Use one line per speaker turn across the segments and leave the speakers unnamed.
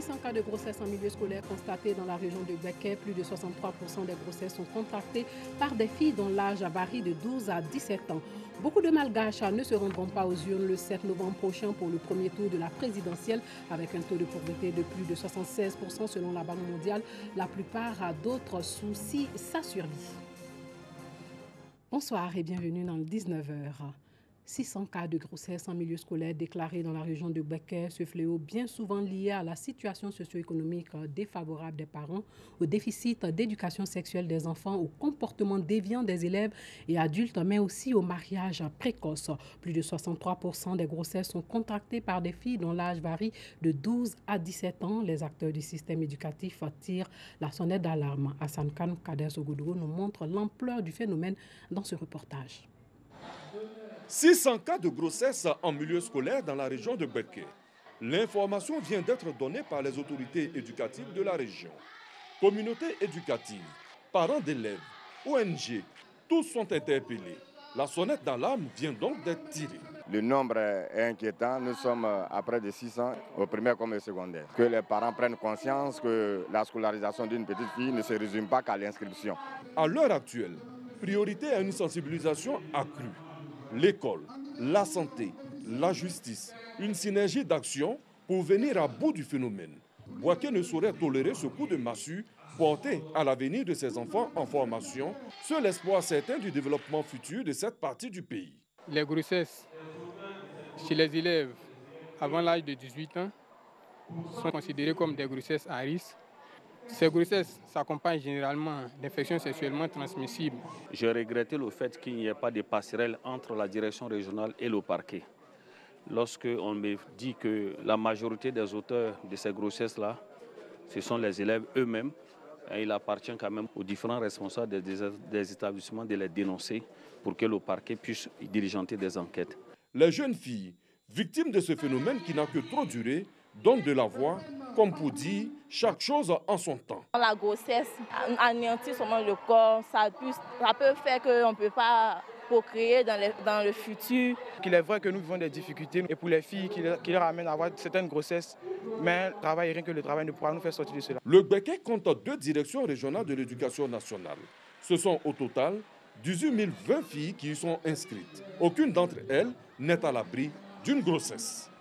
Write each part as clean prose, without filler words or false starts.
600 cas de grossesse en milieu scolaire constatés dans la région de Beké. Plus de 63% des grossesses sont contractées par des filles dont l'âge varie de 12 à 17 ans. Beaucoup de Malgaches ne se rendront pas aux urnes le 7 novembre prochain pour le premier tour de la présidentielle avec un taux de pauvreté de plus de 76% selon la Banque mondiale. La plupart d'autres soucient sa survie. Bonsoir et bienvenue dans le 19h. 600 cas de grossesse en milieu scolaire déclarés dans la région de Beké, ce fléau bien souvent lié à la situation socio-économique défavorable des parents, au déficit d'éducation sexuelle des enfants, au comportement déviant des élèves et adultes, mais aussi au mariage précoce. Plus de 63% des grossesses sont contractées par des filles dont l'âge varie de 12 à 17 ans. Les acteurs du système éducatif tirent la sonnette d'alarme. Hassan Khan Kader Sogoudou nous montre l'ampleur du phénomène dans ce reportage.
600 cas de grossesse en milieu scolaire dans la région de Beké. L'information vient d'être donnée par les autorités éducatives de la région. Communauté éducative, parents d'élèves, ONG, tous sont interpellés. La sonnette d'alarme vient donc d'être tirée.
Le nombre est inquiétant. Nous sommes à près de 600 au primaire comme au secondaire. Que les parents prennent conscience que la scolarisation d'une petite fille ne se résume pas qu'à l'inscription.
À l'heure actuelle, priorité à une sensibilisation accrue. L'école, la santé, la justice, une synergie d'action pour venir à bout du phénomène. Boaké ne saurait tolérer ce coup de massue porté à l'avenir de ses enfants en formation, seul espoir certain du développement futur de cette partie du pays.
Les grossesses chez les élèves avant l'âge de 18 ans sont considérées comme des grossesses à risque. Ces grossesses s'accompagnent généralement d'infections sexuellement transmissibles.
J'ai regretté le fait qu'il n'y ait pas de passerelle entre la direction régionale et le parquet. Lorsqu'on me dit que la majorité des auteurs de ces grossesses-là, ce sont les élèves eux-mêmes, il appartient quand même aux différents responsables des établissements de les dénoncer pour que le parquet puisse diligenter des enquêtes.
Les jeunes filles, victimes de ce phénomène qui n'a que trop duré, donnent de la voix, comme pour dire chaque chose en son temps.
La grossesse anéantit seulement le corps, ça peut faire qu'on ne peut pas procréer dans le futur.
Il est vrai que nous vivons des difficultés et pour les filles qui leur amènent à avoir certaines grossesses, mais le travail, rien que le travail ne pourra nous faire sortir de cela.
Le Beké compte 2 directions régionales de l'éducation nationale. Ce sont au total 18 020 filles qui y sont inscrites. Aucune d'entre elles n'est à l'abri d'une grossesse.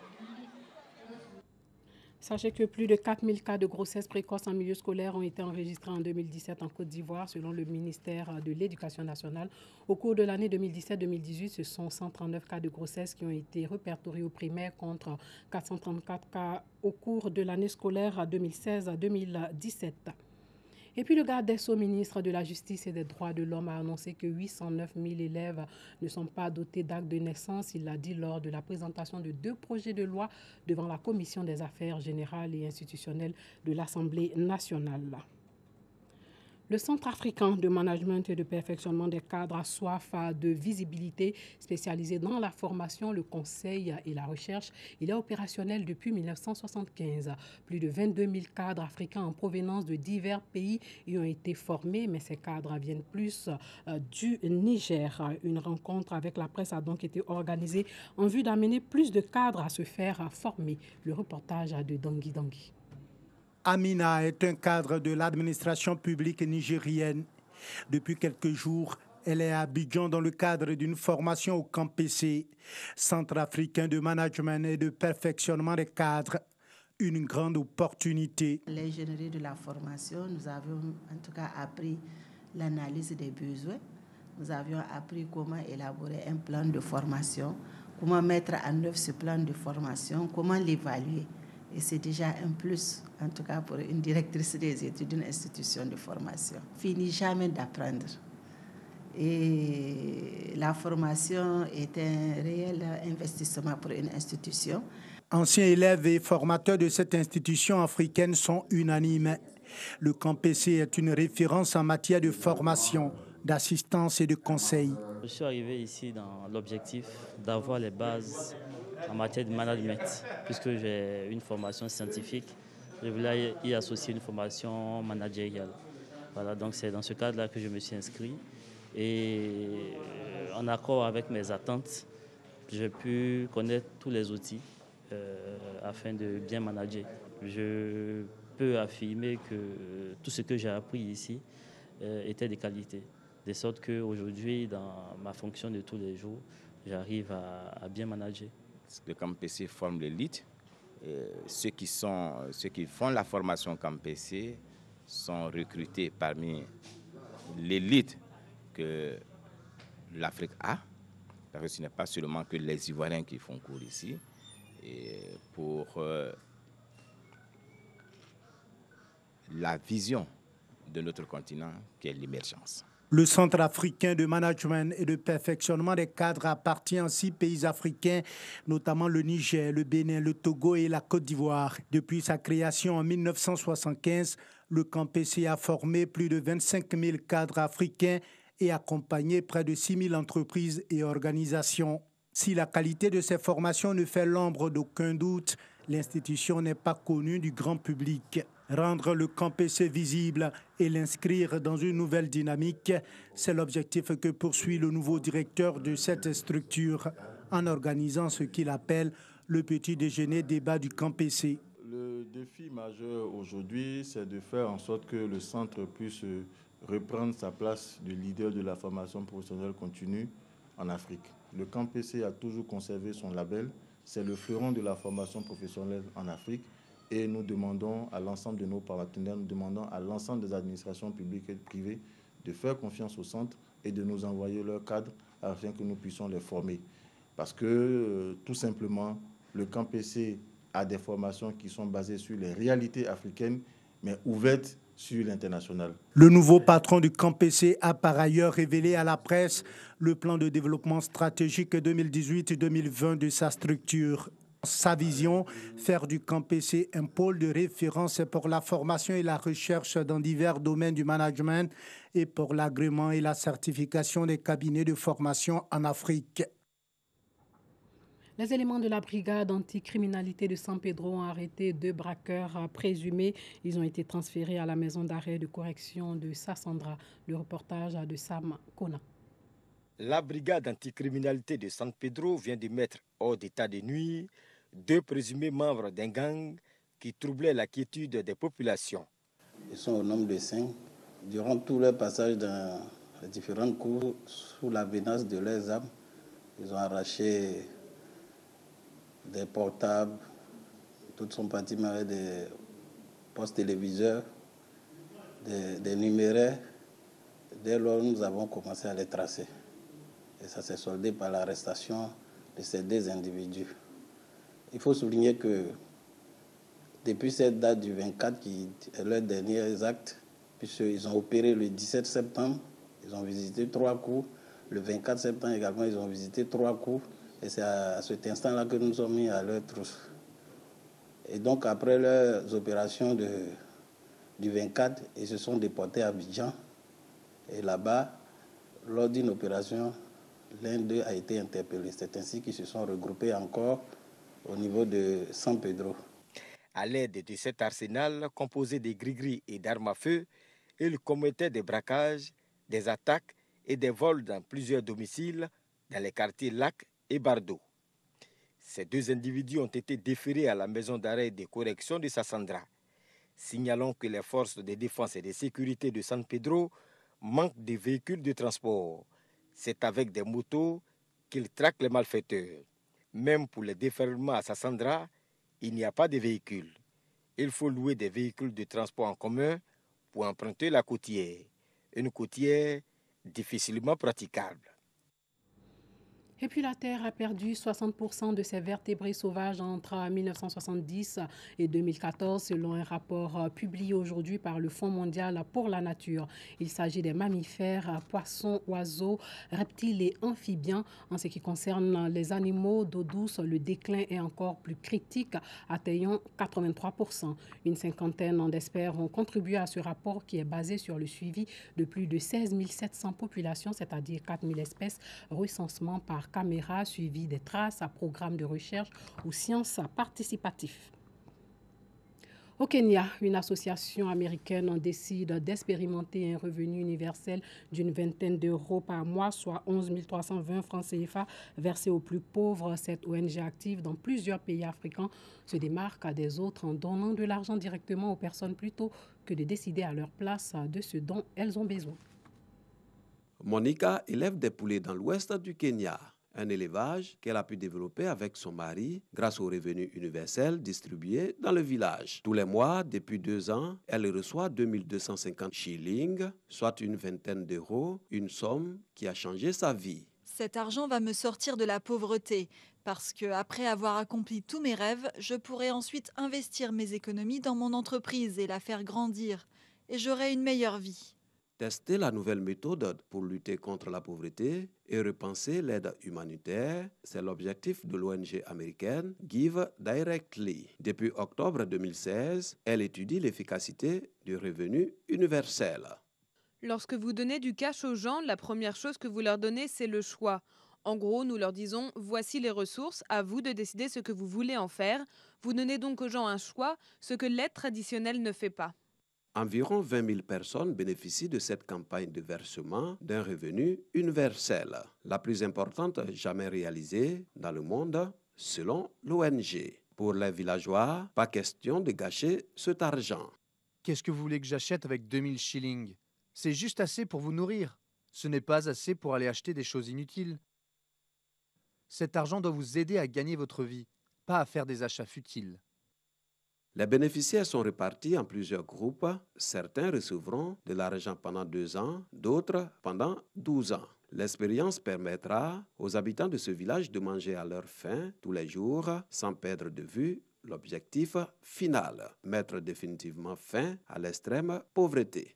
Sachez que plus de 4000 cas de grossesse précoce en milieu scolaire ont été enregistrés en 2017 en Côte d'Ivoire, selon le ministère de l'Éducation nationale. Au cours de l'année 2017-2018, ce sont 139 cas de grossesse qui ont été répertoriés au primaire contre 434 cas au cours de l'année scolaire 2016-2017. Et puis le garde des Sceaux, ministre de la Justice et des Droits de l'Homme, a annoncé que 809 000 élèves ne sont pas dotés d'acte de naissance. Il l'a dit lors de la présentation de 2 projets de loi devant la Commission des affaires générales et institutionnelles de l'Assemblée nationale. Le Centre africain de management et de perfectionnement des cadres a soif de visibilité spécialisé dans la formation, le conseil et la recherche. Il est opérationnel depuis 1975. Plus de 22 000 cadres africains en provenance de divers pays y ont été formés, mais ces cadres viennent plus du Niger. Une rencontre avec la presse a donc été organisée en vue d'amener plus de cadres à se faire former. Le reportage de Dangui Dangui.
Amina est un cadre de l'administration publique nigérienne. Depuis quelques jours, elle est à Abidjan dans le cadre d'une formation au Camp PC, Centre africain de management et de perfectionnement des cadres. Une grande opportunité.
L'ingénierie de la formation, nous avions en tout cas appris l'analyse des besoins. Nous avions appris comment élaborer un plan de formation, comment mettre en œuvre ce plan de formation, comment l'évaluer. Et c'est déjà un plus, en tout cas pour une directrice des études d'une institution de formation. Finit jamais d'apprendre. Et la formation est un réel investissement pour une institution.
Anciens élèves et formateurs de cette institution africaine sont unanimes. Le Camp PC est une référence en matière de formation, d'assistance et de conseil.
Je suis arrivé ici dans l'objectif d'avoir les bases en matière de management, puisque j'ai une formation scientifique. Je voulais y associer une formation managériale. Voilà, donc c'est dans ce cadre-là que je me suis inscrit. Et en accord avec mes attentes, j'ai pu connaître tous les outils afin de bien manager. je peux affirmer que tout ce que j'ai appris ici était de qualité. De sorte qu'aujourd'hui, dans ma fonction de tous les jours, j'arrive à bien manager.
Le CAMPC forme l'élite. Ceux qui font la formation CAMPC sont recrutés parmi l'élite que l'Afrique a. Parce que ce n'est pas seulement que les Ivoiriens qui font cours ici. Et pour la vision de notre continent qui est l'émergence.
Le Centre africain de management et de perfectionnement des cadres appartient à 6 pays africains, notamment le Niger, le Bénin, le Togo et la Côte d'Ivoire. Depuis sa création en 1975, le CAMPC a formé plus de 25 000 cadres africains et accompagné près de 6 000 entreprises et organisations. Si la qualité de ces formations ne fait l'ombre d'aucun doute, l'institution n'est pas connue du grand public. Rendre le CAMPC visible et l'inscrire dans une nouvelle dynamique, c'est l'objectif que poursuit le nouveau directeur de cette structure en organisant ce qu'il appelle le petit déjeuner débat du CAMPC.
Le défi majeur aujourd'hui, c'est de faire en sorte que le centre puisse reprendre sa place de leader de la formation professionnelle continue en Afrique. Le CAMPC a toujours conservé son label, c'est le fleuron de la formation professionnelle en Afrique. Et nous demandons à l'ensemble de nos partenaires, nous demandons à l'ensemble des administrations publiques et privées de faire confiance au centre et de nous envoyer leurs cadres afin que nous puissions les former. Parce que, tout simplement, le CAMPC a des formations qui sont basées sur les réalités africaines, mais ouvertes sur l'international.
Le nouveau patron du CAMPC a par ailleurs révélé à la presse le plan de développement stratégique 2018-2020 de sa structure. Sa vision, faire du CAMPC un pôle de référence pour la formation et la recherche dans divers domaines du management et pour l'agrément et la certification des cabinets de formation en Afrique.
Les éléments de la brigade anticriminalité de San Pedro ont arrêté 2 braqueurs présumés. Ils ont été transférés à la maison d'arrêt de correction de Sassandra. Le reportage de Sam Kona.
La brigade anticriminalité de San Pedro vient de mettre hors d'état de nuire 2 présumés membres d'un gang qui troublait la quiétude des populations.
Ils sont au nombre de 5. Durant tout leur passage dans les différentes cours, sous la menace de leurs armes, ils ont arraché des portables, tout son bâtiment avec des postes téléviseurs, des numéraires. Dès lors, nous avons commencé à les tracer. Et ça s'est soldé par l'arrestation de ces 2 individus. Il faut souligner que depuis cette date du 24, qui est leur dernier acte, puisqu'ils ont opéré le 17 septembre, ils ont visité 3 cours. Le 24 septembre également, ils ont visité 3 cours. Et c'est à cet instant-là que nous sommes mis à leur trousse. Et donc, après leurs opérations du 24, ils se sont déportés à Abidjan. Et là-bas, lors d'une opération, l'un d'eux a été interpellé. C'est ainsi qu'ils se sont regroupés encore au niveau de San Pedro.
À l'aide de cet arsenal composé de gris-gris et d'armes à feu, ils commettaient des braquages, des attaques et des vols dans plusieurs domiciles dans les quartiers Lac et Bardo. Ces 2 individus ont été déférés à la maison d'arrêt de correction de Sassandra. Signalons que les forces de défense et de sécurité de San Pedro manquent de véhicules de transport. C'est avec des motos qu'ils traquent les malfaiteurs. Même pour les déferlements à Sassandra, il n'y a pas de véhicules. Il faut louer des véhicules de transport en commun pour emprunter la côtière. Une côtière difficilement praticable.
Et puis la Terre a perdu 60% de ses vertébrés sauvages entre 1970 et 2014, selon un rapport publié aujourd'hui par le Fonds mondial pour la nature. Il s'agit des mammifères, poissons, oiseaux, reptiles et amphibiens. En ce qui concerne les animaux d'eau douce, le déclin est encore plus critique, atteignant 83%. Une cinquantaine d'experts ont contribué à ce rapport qui est basé sur le suivi de plus de 16 700 populations, c'est-à-dire 4 000 espèces, recensement par caméra, suivi des traces, à programme de recherche ou sciences participatives. Au Kenya, une association américaine décide d'expérimenter un revenu universel d'une vingtaine d'euros par mois, soit 11 320 francs CFA versés aux plus pauvres. Cette ONG active dans plusieurs pays africains se démarque des autres en donnant de l'argent directement aux personnes plutôt que de décider à leur place de ce dont elles ont besoin.
Monica élève des poulets dans l'ouest du Kenya. Un élevage qu'elle a pu développer avec son mari grâce au revenu universel distribué dans le village. Tous les mois, depuis 2 ans, elle reçoit 2250 shillings, soit une vingtaine d'euros, une somme qui a changé sa vie.
Cet argent va me sortir de la pauvreté parce que, après avoir accompli tous mes rêves, je pourrai ensuite investir mes économies dans mon entreprise et la faire grandir. Et j'aurai une meilleure vie.
Tester la nouvelle méthode pour lutter contre la pauvreté et repenser l'aide humanitaire, c'est l'objectif de l'ONG américaine Give Directly. Depuis octobre 2016, elle étudie l'efficacité du revenu universel.
Lorsque vous donnez du cash aux gens, la première chose que vous leur donnez, c'est le choix. En gros, nous leur disons, voici les ressources, à vous de décider ce que vous voulez en faire. Vous donnez donc aux gens un choix, ce que l'aide traditionnelle ne fait pas.
Environ 20 000 personnes bénéficient de cette campagne de versement d'un revenu universel, la plus importante jamais réalisée dans le monde, selon l'ONG. Pour les villageois, pas question de gâcher cet argent.
Qu'est-ce que vous voulez que j'achète avec 2000 shillings? C'est juste assez pour vous nourrir. Ce n'est pas assez pour aller acheter des choses inutiles. Cet argent doit vous aider à gagner votre vie, pas à faire des achats futiles.
Les bénéficiaires sont répartis en plusieurs groupes. Certains recevront de l'argent pendant 2 ans, d'autres pendant 12 ans. L'expérience permettra aux habitants de ce village de manger à leur faim tous les jours sans perdre de vue l'objectif final, mettre définitivement fin à l'extrême pauvreté.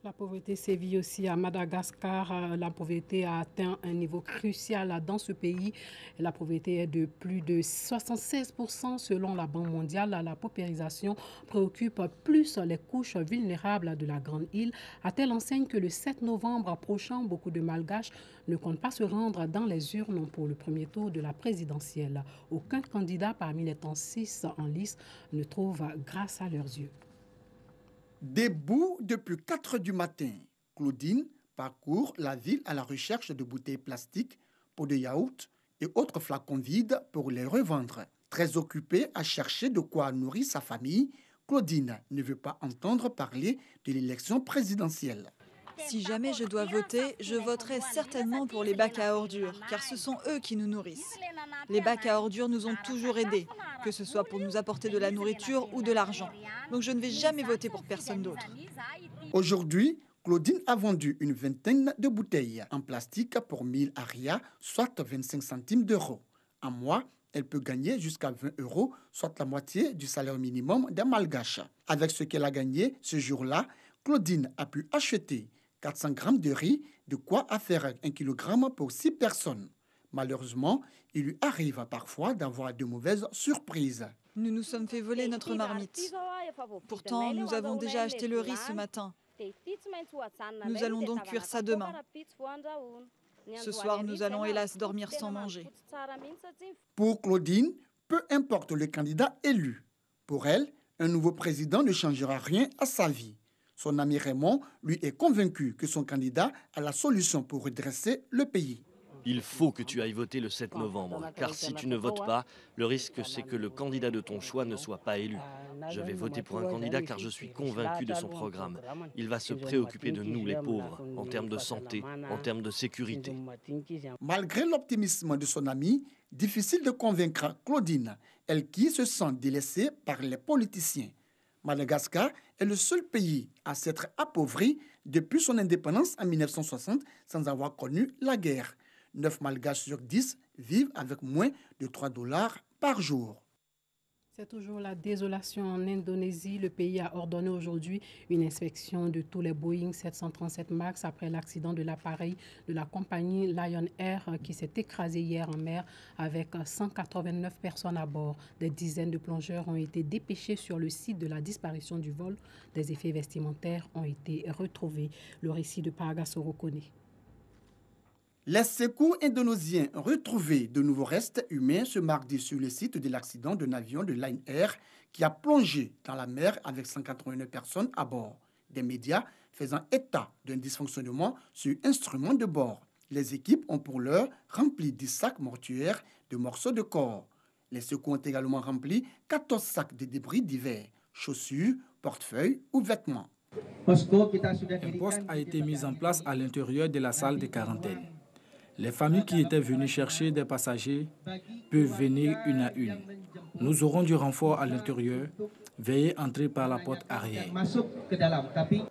La pauvreté sévit aussi à Madagascar. La pauvreté a atteint un niveau crucial dans ce pays. La pauvreté est de plus de 76% selon la Banque mondiale. La paupérisation préoccupe plus les couches vulnérables de la Grande Île, à telle enseigne que le 7 novembre prochain, beaucoup de Malgaches ne comptent pas se rendre dans les urnes pour le premier tour de la présidentielle. Aucun candidat parmi les 36 en lice ne trouve grâce à leurs yeux.
Debout depuis 4 heures du matin, Claudine parcourt la ville à la recherche de bouteilles plastiques, pots de yaourt et autres flacons vides pour les revendre. Très occupée à chercher de quoi nourrir sa famille, Claudine ne veut pas entendre parler de l'élection présidentielle.
Si jamais je dois voter, je voterai certainement pour les bacs à ordures, car ce sont eux qui nous nourrissent. Les bacs à ordures nous ont toujours aidés, que ce soit pour nous apporter de la nourriture ou de l'argent. Donc je ne vais jamais voter pour personne d'autre.
Aujourd'hui, Claudine a vendu une vingtaine de bouteilles en plastique pour 1000 arias, soit 25 centimes d'euros. En mois, elle peut gagner jusqu'à 20 euros, soit la moitié du salaire minimum d'un Malgache. Avec ce qu'elle a gagné ce jour-là, Claudine a pu acheter 400 grammes de riz, de quoi faire 1 kilogramme pour 6 personnes. Malheureusement, il lui arrive parfois d'avoir de mauvaises surprises.
Nous nous sommes fait voler notre marmite. Pourtant, nous avons déjà acheté le riz ce matin. Nous allons donc cuire ça demain. Ce soir, nous allons hélas dormir sans manger.
Pour Claudine, peu importe le candidat élu. Pour elle, un nouveau président ne changera rien à sa vie. Son ami Raymond, lui, est convaincu que son candidat a la solution pour redresser le pays.
Il faut que tu ailles voter le 7 novembre, car si tu ne votes pas, le risque c'est que le candidat de ton choix ne soit pas élu. Je vais voter pour un candidat car je suis convaincu de son programme. Il va se préoccuper de nous, les pauvres, en termes de santé, en termes de sécurité.
Malgré l'optimisme de son ami, difficile de convaincre Claudine, elle qui se sent délaissée par les politiciens. Madagascar est le seul pays à s'être appauvri depuis son indépendance en 1960 sans avoir connu la guerre. 9 Malgaches sur 10 vivent avec moins de 3 $ par jour.
C'est toujours la désolation en Indonésie. Le pays a ordonné aujourd'hui une inspection de tous les Boeing 737 MAX après l'accident de l'appareil de la compagnie Lion Air qui s'est écrasé hier en mer avec 189 personnes à bord. Des dizaines de plongeurs ont été dépêchés sur le site de la disparition du vol. Des effets vestimentaires ont été retrouvés. Le récit de Paraga Sorokone.
Les secours indonésiens ont retrouvé de nouveaux restes humains ce mardi sur le site de l'accident d'un avion de Lion Air qui a plongé dans la mer avec 181 personnes à bord. Des médias faisant état d'un dysfonctionnement sur instruments de bord. Les équipes ont pour l'heure rempli 10 sacs mortuaires de morceaux de corps. Les secours ont également rempli 14 sacs de débris divers, chaussures, portefeuilles ou vêtements.
Un poste a été mis en place à l'intérieur de la salle de quarantaine. Les familles qui étaient venues chercher des passagers peuvent venir une à une. Nous aurons du renfort à l'intérieur. Veuillez entrer par la porte arrière.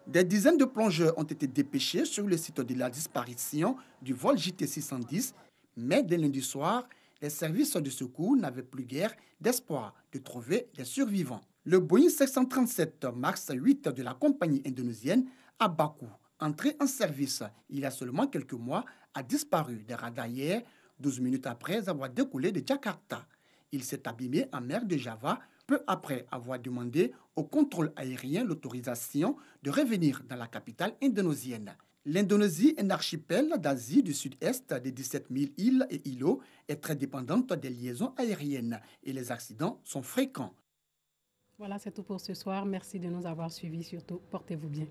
Des dizaines de plongeurs ont été dépêchés sur le site de la disparition du vol JT610, mais dès lundi soir, les services de secours n'avaient plus guère d'espoir de trouver des survivants. Le Boeing 737 MAX 8 de la compagnie indonésienne à Baku, entré en service il y a seulement quelques mois, a disparu des radars hier, 12 minutes après avoir décollé de Jakarta. Il s'est abîmé en mer de Java peu après avoir demandé au contrôle aérien l'autorisation de revenir dans la capitale indonésienne. L'Indonésie, un archipel d'Asie du Sud-Est de 17 000 îles et îlots, est très dépendante des liaisons aériennes et les accidents sont fréquents.
Voilà, c'est tout pour ce soir. Merci de nous avoir suivis. Surtout, portez-vous bien.